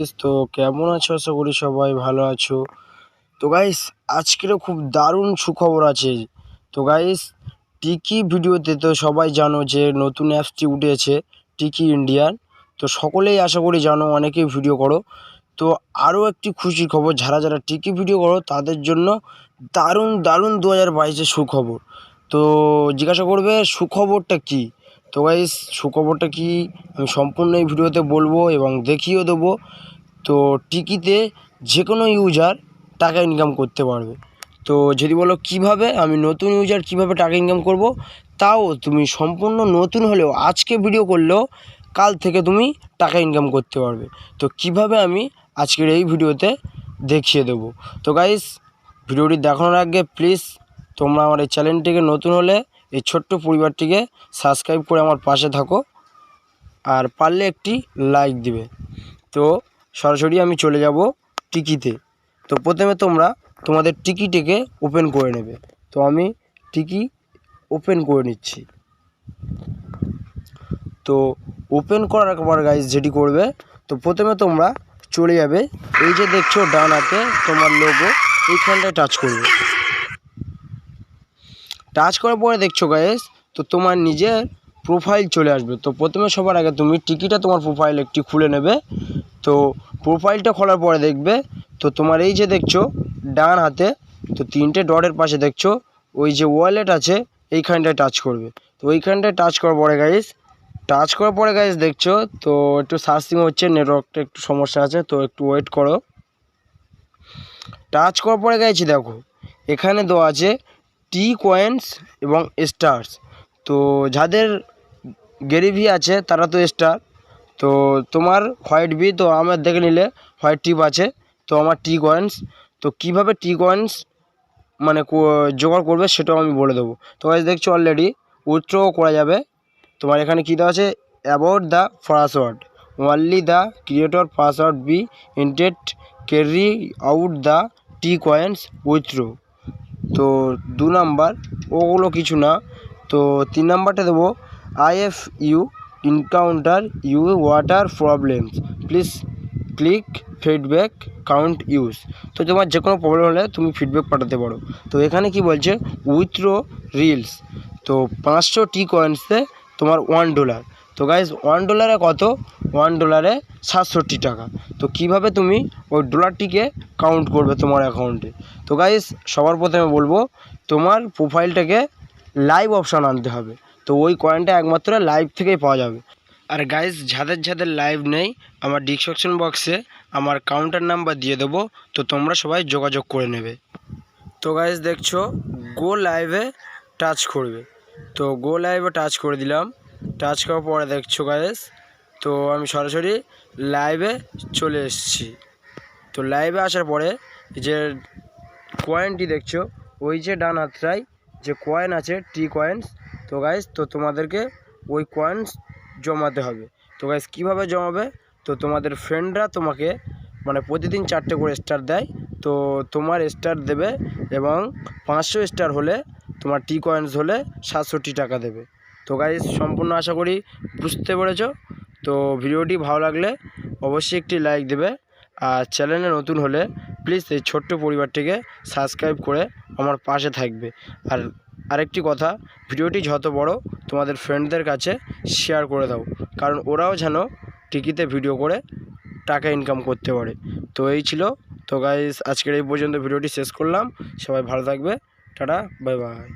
তো কেমন আছো? আশা করি সবাই ভালো আছো। তো গাইস, আজকেরও খুব দারুণ সুখবর আছে। তো গাইস, টিকি ভিডিওতে তো সবাই জানো যে নতুন অ্যাপসটি উঠেছে, টিকি ইন্ডিয়ান। তো সকলেই আশা করি জানো, অনেকেই ভিডিও করো। তো আরও একটি খুশির খবর, যারা যারা টিকি ভিডিও করো তাদের জন্য দারুণ দারুণ 2022-এর সুখবর। তো জিজ্ঞাসা করবে সুখবরটা কী। তো গাইস, সুখবরটা কী আমি সম্পূর্ণ এই ভিডিওতে বলবো এবং দেখিয়েও দেবো। তো টিকিতে যে কোনো ইউজার টাকা ইনকাম করতে পারবে। তো যদি বলো কিভাবে, আমি নতুন ইউজার কিভাবে টাকা ইনকাম করব, তাও তুমি সম্পূর্ণ নতুন হলেও আজকে ভিডিও করলেও কাল থেকে তুমি টাকা ইনকাম করতে পারবে। তো কিভাবে আমি আজকের এই ভিডিওতে দেখিয়ে দেবো। তো গাইস, ভিডিওটি দেখানোর আগে প্লিজ তোমরা আমার এই চ্যানেলটিকে নতুন হলে এই ছোট্ট পরিবারটিকে সাবস্ক্রাইব করে আমার পাশে থাকো, আর পারলে একটি লাইক দিবে। তো সরাসরি আমি চলে যাব টিকিতে। তো প্রথমে তোমরা তোমাদের টিকিটিকে ওপেন করে নেবে। তো আমি টিকি ওপেন করে নিচ্ছি। তো ওপেন করার পর গাইজ যেটি করবে, তো প্রথমে তোমরা চলে যাবে, এই যে দেখছো ডান হাতে তোমার লোগো, এইখানটায় টাচ করবে। টাচ করার পরে দেখছো গাইজ, তো তোমার নিজের প্রোফাইল চলে আসবে। তো প্রথমে সবার আগে তুমি টিকিটা তোমার প্রোফাইল একটি খুলে নেবে। তো প্রোফাইলটা খোলার পরে দেখবে, তো তোমার এই যে দেখছো ডান হাতে, তো তিনটে ডটের পাশে দেখছো ওই যে ওয়ালেট আছে, এইখানটায় টাচ করবে। তো ওইখানটায় টাচ করার পরে গাইজ দেখছো, তো একটু সার্চিং হচ্ছে, নেটওয়ার্কটা একটু সমস্যা আছে, তো একটু ওয়েট করো। টাচ করার পরে গেছি, দেখো এখানে দেওয়া আছে টি কয়েন্স এবং স্টার্স। তো যাদের গেরিভি আছে তারা তো স্টার, তো তোমার হোয়াইট বি, তো আমার দেখে নিলে হোয়াইট টিপ আছে, তো আমার টি কয়েন্স। তো কীভাবে টি কয়েন্স মানে জোগাড় করবে সেটাও আমি বলে দেবো। তো গাইস দেখছো অলরেডি উইথড্র করা যাবে। তোমার এখানে কী দেওয়া আছে, about the password, only the creator password be intended carry out the T coins withdraw. তো 2 নাম্বার ওগুলো কিছু না। তো 3 নাম্বারটা দেবো, if you encounter you water problems please click feedback count use. তো তোমার যে কোনো প্রবলেম হলে তুমি ফিডব্যাক পাঠাতে পারো। তো এখানে কি বলছে, উইথড্র রিলস। তো 500 টি কয়েন্সে তোমার $1। তো গাইজ $1 কত, $1 67 টাকা। তো কিভাবে তুমি ওই ডলারটিকে কাউন্ট করবে তোমার অ্যাকাউন্টে। তো গাইজ সবার প্রথমে বলবো, তোমার প্রোফাইলটাকে লাইভ অপশান আনতে হবে। তো ওই কয়েনটা একমাত্র লাইভ থেকেই পাওয়া যাবে। আর গাইজ যাদের যাদের লাইভ নেই, আমার ডিসক্রিপশন বক্সে আমার কাউন্টার নাম্বার দিয়ে দেবো, তো তোমরা সবাই যোগাযোগ করে নেবে। তো গাইজ দেখছো গো লাইভে টাচ করবে। তো গো লাইভে টাচ করে দিলাম। টাচ করার পরে দেখছো গাইজ, তো আমি সরাসরি লাইভে চলে এসেছি। তো লাইভে আসার পরে যে কয়েনটি দেখছো, ওই যে ডান হাতটায় যে কয়েন আছে টি কয়েন্স, তো গাইজ তো তোমাদেরকে ওই কয়েন্স জমাতে হবে। তো গাইজ কীভাবে জমাবে, তো তোমাদের ফ্রেন্ডরা তোমাকে মানে প্রতিদিন 4টে করে স্টার দেয়। তো তোমার স্টার দেবে এবং 500 স্টার হলে তোমার টি কয়েন্স হলে 67 টাকা দেবে। তো গাইজ সম্পূর্ণ আশা করি বুঝতে পেরেছো। তো ভিডিওটি ভালো লাগলে অবশ্যই একটি লাইক দেবে, আর চ্যানেলে নতুন হলে প্লিজ এই ছোট্ট পরিবারটিকে সাবস্ক্রাইব করে আমার পাশে থাকবে। আর আরেকটি কথা, ভিডিওটি যত বড় তোমাদের ফ্রেন্ডদের কাছে শেয়ার করে দাও, কারণ ওরাও যেন টিকিতে ভিডিও করে টাকা ইনকাম করতে পারে। তো এই ছিল। তো গাইস আজকের এই পর্যন্ত ভিডিওটি শেষ করলাম। সবাই ভালো থাকবে, টাটা, বাই বাই।